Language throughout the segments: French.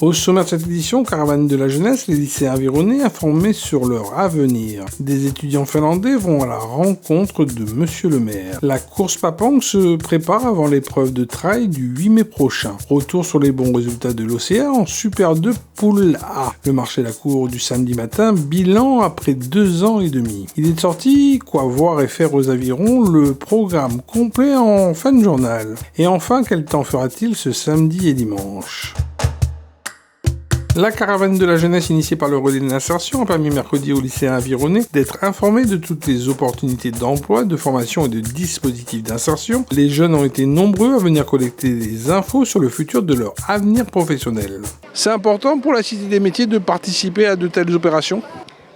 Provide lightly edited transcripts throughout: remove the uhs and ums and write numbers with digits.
Au sommaire de cette édition, Caravane de la jeunesse, les lycéens environnés informés sur leur avenir. Des étudiants finlandais vont à la rencontre de Monsieur le maire. La course Papang se prépare avant l'épreuve de trail du 8 mai prochain. Retour sur les bons résultats de l'OCA en Super 2 Poule A. Le marché de la cour du samedi matin, bilan après 2 ans et demi. Il est sorti, quoi voir et faire aux avirons, le programme complet en fin de journal. Et enfin, quel temps fera-t-il ce samedi et dimanche ? La caravane de la jeunesse initiée par le relais de l'insertion a permis mercredi aux lycéens environnés d'être informés de toutes les opportunités d'emploi, de formation et de dispositifs d'insertion. Les jeunes ont été nombreux à venir collecter des infos sur le futur de leur avenir professionnel. C'est important pour la Cité des métiers de participer à de telles opérations ?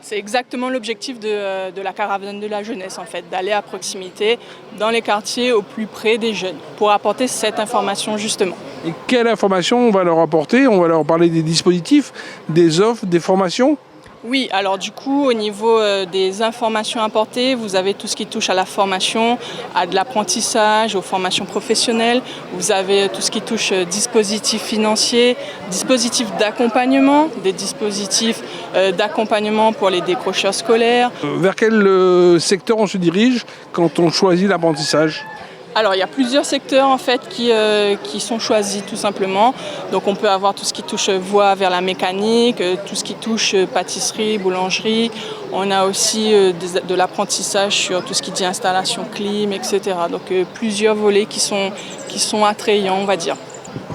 C'est exactement l'objectif de la caravane de la jeunesse, en fait, d'aller à proximité dans les quartiers au plus près des jeunes pour apporter cette information justement. Et quelle information on va leur apporter ? On va leur parler des dispositifs, des offres, des formations ? Oui, alors du coup, au niveau des informations apportées, vous avez tout ce qui touche à la formation, à de l'apprentissage, aux formations professionnelles. Vous avez tout ce qui touche dispositifs financiers, dispositifs d'accompagnement, des dispositifs d'accompagnement pour les décrocheurs scolaires. Vers quel secteur on se dirige quand on choisit l'apprentissage ? Alors, il y a plusieurs secteurs en fait qui sont choisis tout simplement. Donc, on peut avoir tout ce qui touche voie vers la mécanique, tout ce qui touche pâtisserie, boulangerie. On a aussi de l'apprentissage sur tout ce qui dit installation clim, etc. Donc, plusieurs volets qui sont attrayants, on va dire.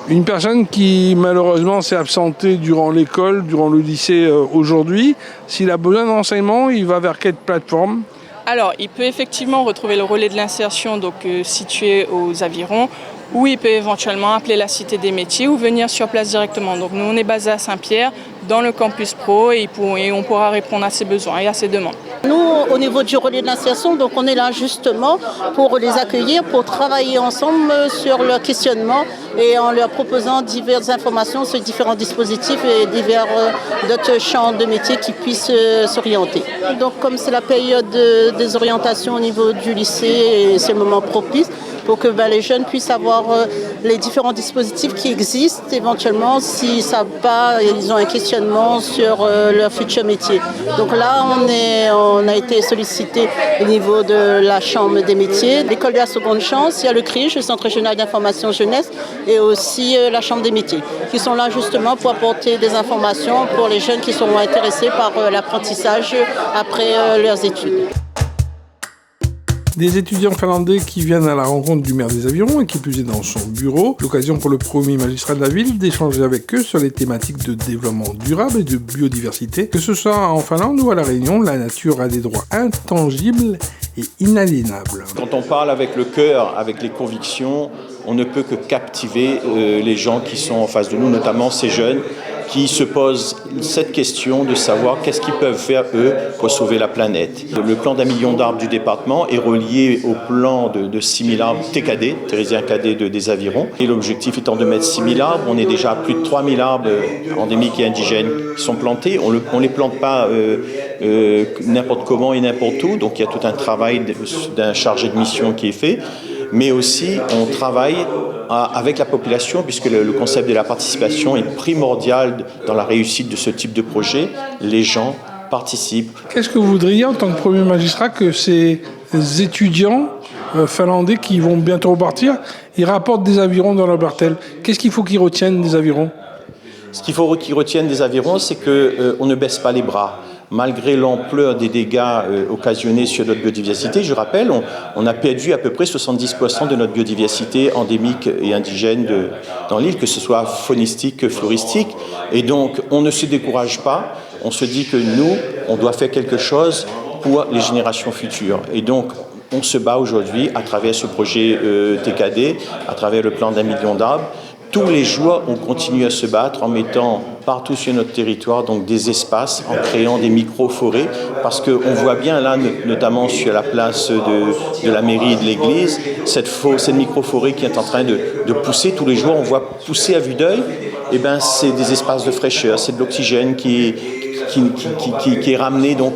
Une personne qui malheureusement s'est absentée durant l'école, durant le lycée aujourd'hui, s'il a besoin d'enseignement, il va vers quelle plateforme ? Alors, il peut effectivement retrouver le relais de l'insertion situé aux avirons, ou il peut éventuellement appeler la Cité des métiers ou venir sur place directement. Donc nous, on est basé à Saint-Pierre, dans le campus pro, et on pourra répondre à ses besoins et à ses demandes. Nous, au niveau du relais de l'insertion, donc on est là justement pour les accueillir, pour travailler ensemble sur leur questionnement et en leur proposant diverses informations sur différents dispositifs et divers d'autres champs de métiers qui puissent s'orienter. Donc comme c'est la période des orientations au niveau du lycée, et c'est le moment propice pour que les jeunes puissent avoir les différents dispositifs qui existent, éventuellement s'ils ne savent pas, ils ont un questionnement sur leur futur métier. Donc là, on a été sollicité au niveau de la Chambre des métiers, l'école de la seconde chance, il y a le CRIJ, le Centre régional d'information jeunesse, et aussi la Chambre des métiers, qui sont là justement pour apporter des informations pour les jeunes qui seront intéressés par l'apprentissage après leurs études. Des étudiants finlandais qui viennent à la rencontre du maire des Avirons et qui plus est dans son bureau. L'occasion pour le premier magistrat de la ville d'échanger avec eux sur les thématiques de développement durable et de biodiversité. Que ce soit en Finlande ou à La Réunion, la nature a des droits intangibles et inaliénables. Quand on parle avec le cœur, avec les convictions, on ne peut que captiver les gens qui sont en face de nous, notamment ces jeunes qui se posent cette question de savoir qu'est-ce qu'ils peuvent faire, eux, pour sauver la planète. Le plan d'1 million d'arbres du département est relié au plan de 6 000 arbres TKD, Thérésien Cadet des Avirons. Et l'objectif étant de mettre 6 000 arbres, on est déjà à plus de 3 000 arbres endémiques et indigènes qui sont plantés. On ne les plante pas n'importe comment et n'importe où, donc il y a tout un travail d'un chargé de mission qui est fait. Mais aussi, on travaille avec la population, puisque le concept de la participation est primordial dans la réussite de ce type de projet. Les gens participent. Qu'est-ce que vous voudriez, en tant que premier magistrat, que ces étudiants finlandais qui vont bientôt repartir, ils rapportent des avirons dans leur bartelle ? Qu'est-ce qu'il faut qu'ils retiennent des avirons ? Ce qu'il faut qu'ils retiennent des avirons, c'est qu'on ne baisse pas les bras. Malgré l'ampleur des dégâts occasionnés sur notre biodiversité, je rappelle, on a perdu à peu près 70% de notre biodiversité endémique et indigène dans l'île, que ce soit faunistique, floristique. Et donc, on ne se décourage pas. On se dit que nous, on doit faire quelque chose pour les générations futures. Et donc, on se bat aujourd'hui à travers ce projet TKD, à travers le plan d'1 million d'arbres. Tous les jours, on continue à se battre en mettant partout sur notre territoire donc des espaces, en créant des micro-forêts, parce qu'on voit bien là, notamment sur la place de la mairie et de l'église, cette micro-forêt qui est en train de pousser tous les jours. On voit pousser à vue d'œil, et ben c'est des espaces de fraîcheur, c'est de l'oxygène qui est ramené donc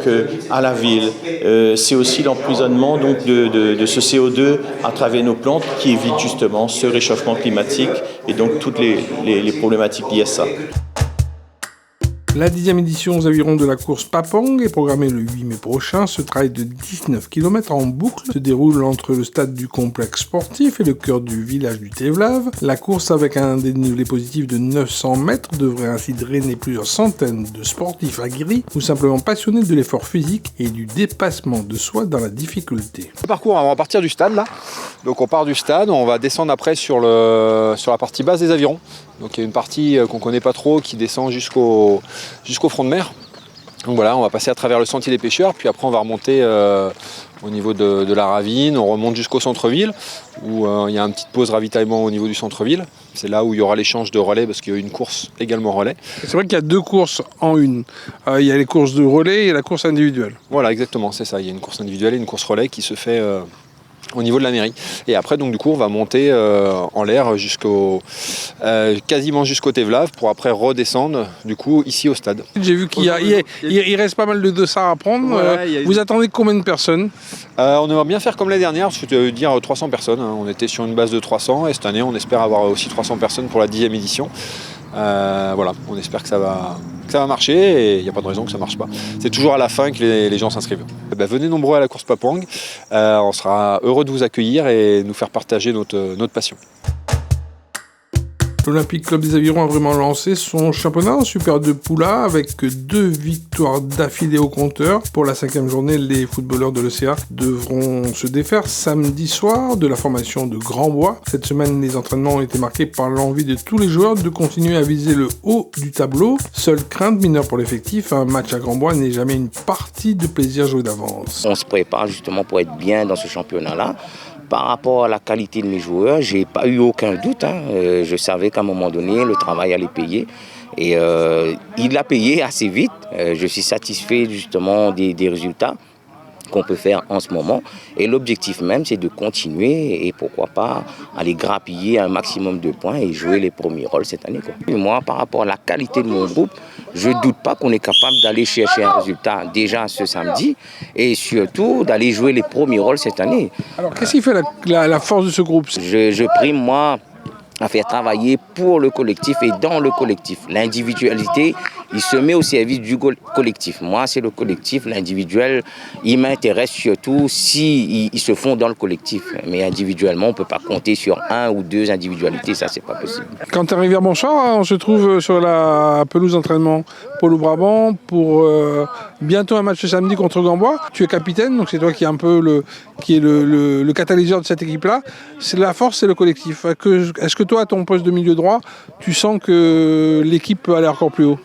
à la ville. C'est aussi l'emprisonnement donc de ce CO2 à travers nos plantes qui évite justement ce réchauffement climatique et donc toutes les problématiques liées à ça. La 10e édition aux avirons de la course Papang est programmée le 8 mai prochain. Ce trail de 19 km en boucle se déroule entre le stade du complexe sportif et le cœur du village du Tevlav. La course, avec un dénivelé positif de 900 mètres, devrait ainsi drainer plusieurs centaines de sportifs aguerris ou simplement passionnés de l'effort physique et du dépassement de soi dans la difficulté. Le parcours, on va partir du stade là. Donc on part du stade, on va descendre après sur la partie basse des avirons. Donc il y a une partie qu'on ne connaît pas trop qui descend jusqu'au front de mer. Donc voilà, on va passer à travers le sentier des pêcheurs, puis après on va remonter au niveau de la ravine, on remonte jusqu'au centre-ville, où il y a une petite pause ravitaillement au niveau du centre-ville. C'est là où il y aura l'échange de relais, parce qu'il y a une course également relais. C'est vrai qu'il y a deux courses en une. Il y a les courses de relais et la course individuelle. Voilà, exactement, c'est ça. Il y a une course individuelle et une course relais qui se fait au niveau de la mairie. Et après, donc, du coup, on va monter en l'air quasiment jusqu'au Tevlav pour après redescendre, du coup, ici au stade. J'ai vu qu'il reste pas mal de dossards à prendre. Voilà, vous attendez combien de personnes? On aimerait bien faire comme l'année dernière, je veux dire 300 personnes. On était sur une base de 300 et cette année, on espère avoir aussi 300 personnes pour la 10e édition. Voilà, on espère que ça va marcher et il n'y a pas de raison que ça ne marche pas. C'est toujours à la fin que les gens s'inscrivent. Venez nombreux à la course Papang, on sera heureux de vous accueillir et nous faire partager notre passion. L'Olympique Club des Avirons a vraiment lancé son championnat en Super 2 Poula avec 2 victoires d'affilée au compteur. Pour la 5e journée, les footballeurs de l'ECA devront se défaire samedi soir de la formation de Grandbois. Cette semaine, les entraînements ont été marqués par l'envie de tous les joueurs de continuer à viser le haut du tableau. Seule crainte mineure pour l'effectif, un match à Grandbois n'est jamais une partie de plaisir joué d'avance. On se prépare justement pour être bien dans ce championnat-là. Par rapport à la qualité de mes joueurs, j'ai pas eu aucun doute. Je savais qu'à un moment donné, le travail allait payer. Et il a payé assez vite. Je suis satisfait justement des résultats qu'on peut faire en ce moment. Et l'objectif même, c'est de continuer et pourquoi pas aller grappiller un maximum de points et jouer les premiers rôles cette année. Et moi, par rapport à la qualité de mon groupe, je ne doute pas qu'on est capable d'aller chercher un résultat déjà ce samedi et surtout d'aller jouer les premiers rôles cette année. Alors, qu'est-ce qui fait la force de ce groupe? Je prime, moi, à faire travailler pour le collectif et dans le collectif. L'individualité, il se met au service du collectif. Moi, c'est le collectif, l'individuel, il m'intéresse surtout s'ils se font dans le collectif. Mais individuellement, on ne peut pas compter sur 1 ou 2 individualités, ça, c'est pas possible. Quand tu arrives à Bonchard, on se trouve sur la pelouse d'entraînement Polo Brabant pour bientôt un match ce samedi contre Grandbois. Tu es capitaine, donc c'est toi qui est un peu le catalyseur de cette équipe-là. C'est la force, c'est le collectif. Est-ce que toi, à ton poste de milieu droit, tu sens que l'équipe peut aller encore plus haut?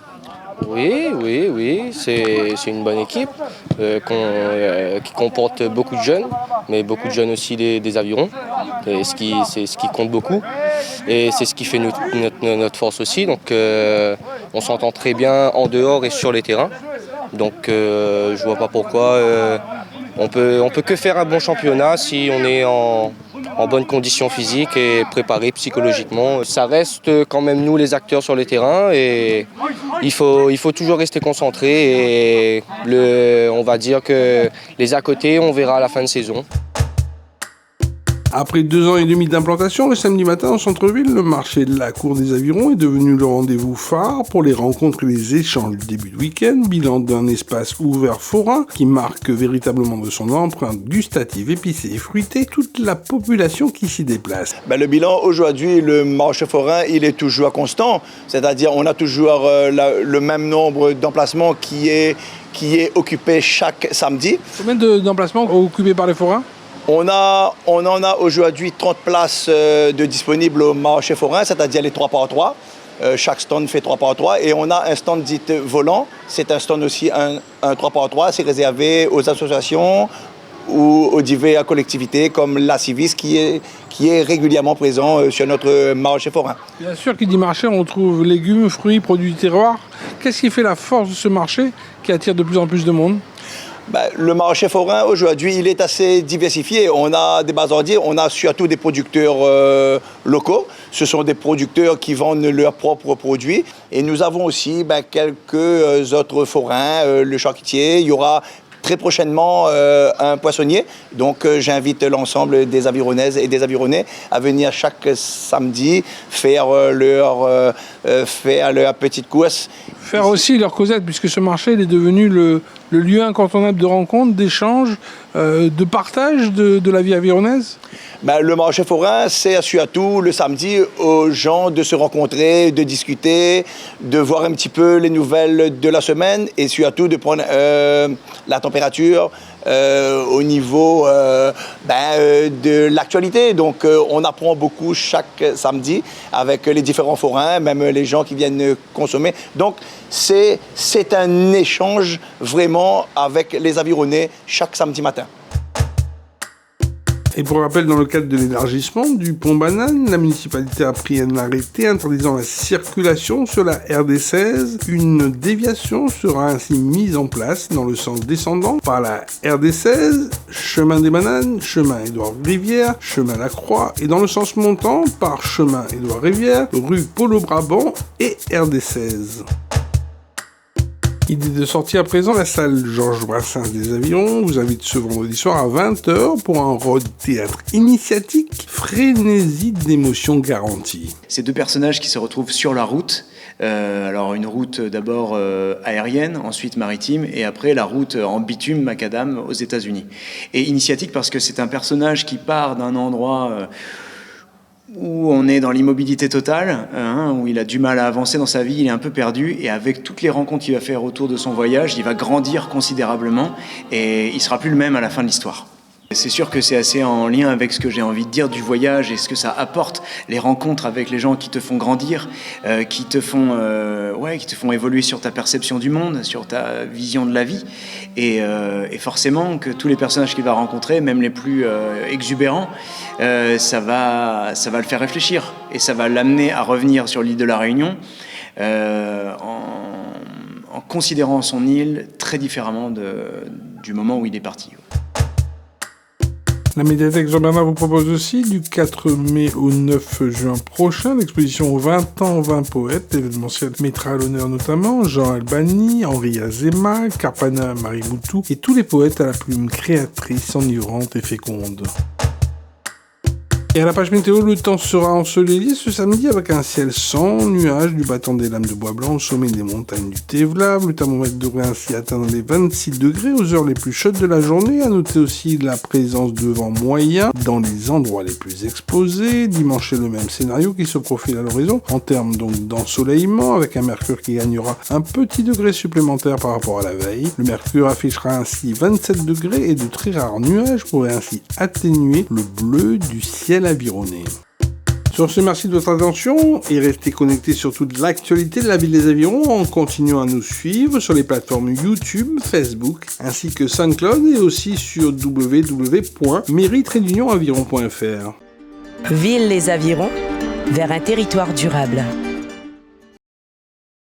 Oui, c'est une bonne équipe qui comporte beaucoup de jeunes, mais beaucoup de jeunes aussi des avirons, c'est ce qui compte beaucoup et c'est ce qui fait notre force aussi. Donc on s'entend très bien en dehors et sur les terrains, donc je vois pas pourquoi on peut que faire un bon championnat si on est en bonne condition physique et préparé psychologiquement. Ça reste quand même nous les acteurs sur les terrains et il faut toujours rester concentré et on va dire que les à côté on verra à la fin de saison. Après 2 ans et demi d'implantation, le samedi matin au centre-ville, le marché de la Cour des Avirons est devenu le rendez-vous phare pour les rencontres et les échanges du début de week-end, bilan d'un espace ouvert forain qui marque véritablement de son empreinte gustative, épicée et fruitée toute la population qui s'y déplace. Le bilan aujourd'hui, le marché forain, il est toujours constant, c'est-à-dire on a toujours le même nombre d'emplacements qui est occupé chaque samedi. Combien d'emplacements occupés par les forains ? On en a aujourd'hui 30 places de disponibles au marché forain, c'est-à-dire les 3x3. Chaque stand fait 3x3 et on a un stand dit volant. C'est un stand aussi un 3x3. C'est réservé aux associations ou aux diverses collectivités comme la Civis qui est régulièrement présent sur notre marché forain. Bien sûr, qui dit marché, on trouve légumes, fruits, produits du terroir. Qu'est-ce qui fait la force de ce marché qui attire de plus en plus de monde ? Le marché forain, aujourd'hui, il est assez diversifié. On a des bases ordières, on a surtout des producteurs locaux. Ce sont des producteurs qui vendent leurs propres produits. Et nous avons aussi quelques autres forains, le charcutier. Il y aura très prochainement un poissonnier. Donc j'invite l'ensemble des Avironnaises et des Avironnais à venir chaque samedi faire leur petite course. Faire aussi leur causette, puisque ce marché il est devenu le lieu incontournable de rencontre, d'échange, de partage de la vie avironnaise. Le marché forain, c'est à Suatou le samedi aux gens de se rencontrer, de discuter, de voir un petit peu les nouvelles de la semaine et Suatou de prendre la température au niveau de l'actualité. Donc on apprend beaucoup chaque samedi avec les différents forains, même les gens qui viennent consommer. Donc c'est un échange vraiment avec les Avironnais chaque samedi matin. Et pour rappel, dans le cadre de l'élargissement du pont Banane, la municipalité a pris un arrêté interdisant la circulation sur la RD16. Une déviation sera ainsi mise en place dans le sens descendant par la RD16, chemin des Bananes, chemin Édouard Rivière, chemin La Croix, et dans le sens montant par chemin Édouard Rivière, rue Polo-Brabant et RD16. Idée de sortie à présent, la salle Georges Brassens des Avirons vous invite ce vendredi soir à 20h pour un road théâtre initiatique, frénésie d'émotions garanties. Ces deux personnages qui se retrouvent sur la route, alors une route d'abord aérienne, ensuite maritime, et après la route en bitume macadam aux États-Unis. Et initiatique parce que c'est un personnage qui part d'un endroit où on est dans l'immobilité totale, où il a du mal à avancer dans sa vie, il est un peu perdu, et avec toutes les rencontres qu'il va faire autour de son voyage, il va grandir considérablement, et il sera plus le même à la fin de l'histoire. C'est sûr que c'est assez en lien avec ce que j'ai envie de dire du voyage et ce que ça apporte, les rencontres avec les gens qui te font grandir, qui te font évoluer sur ta perception du monde, sur ta vision de la vie. Et forcément que tous les personnages qu'il va rencontrer, même les plus exubérants, ça va le faire réfléchir et ça va l'amener à revenir sur l'île de la Réunion en considérant son île très différemment du moment où il est parti. La médiathèque Jean-Bernard vous propose aussi du 4 mai au 9 juin prochain l'exposition 20 ans, 20 poètes. L'événementiel mettra à l'honneur notamment Jean Albani, Henri Azéma, Carpana Mariboutou et tous les poètes à la plume créatrice, enivrante et féconde. Et à la page météo, le temps sera ensoleillé ce samedi avec un ciel sans nuages, du battant des lames de bois blanc au sommet des montagnes du Tévlav. Le thermomètre devrait ainsi atteindre les 26 degrés aux heures les plus chaudes de la journée. À noter aussi la présence de vent moyen dans les endroits les plus exposés. Dimanche, c'est le même scénario qui se profile à l'horizon en termes donc d'ensoleillement avec un mercure qui gagnera un petit degré supplémentaire par rapport à la veille. Le mercure affichera ainsi 27 degrés et de très rares nuages pourraient ainsi atténuer le bleu du ciel avironné. Sur ce, merci de votre attention et restez connectés sur toute l'actualité de la ville des Avirons en continuant à nous suivre sur les plateformes YouTube, Facebook ainsi que SoundCloud et aussi sur www.mairie-aviron.fr. Ville les Avirons, vers un territoire durable.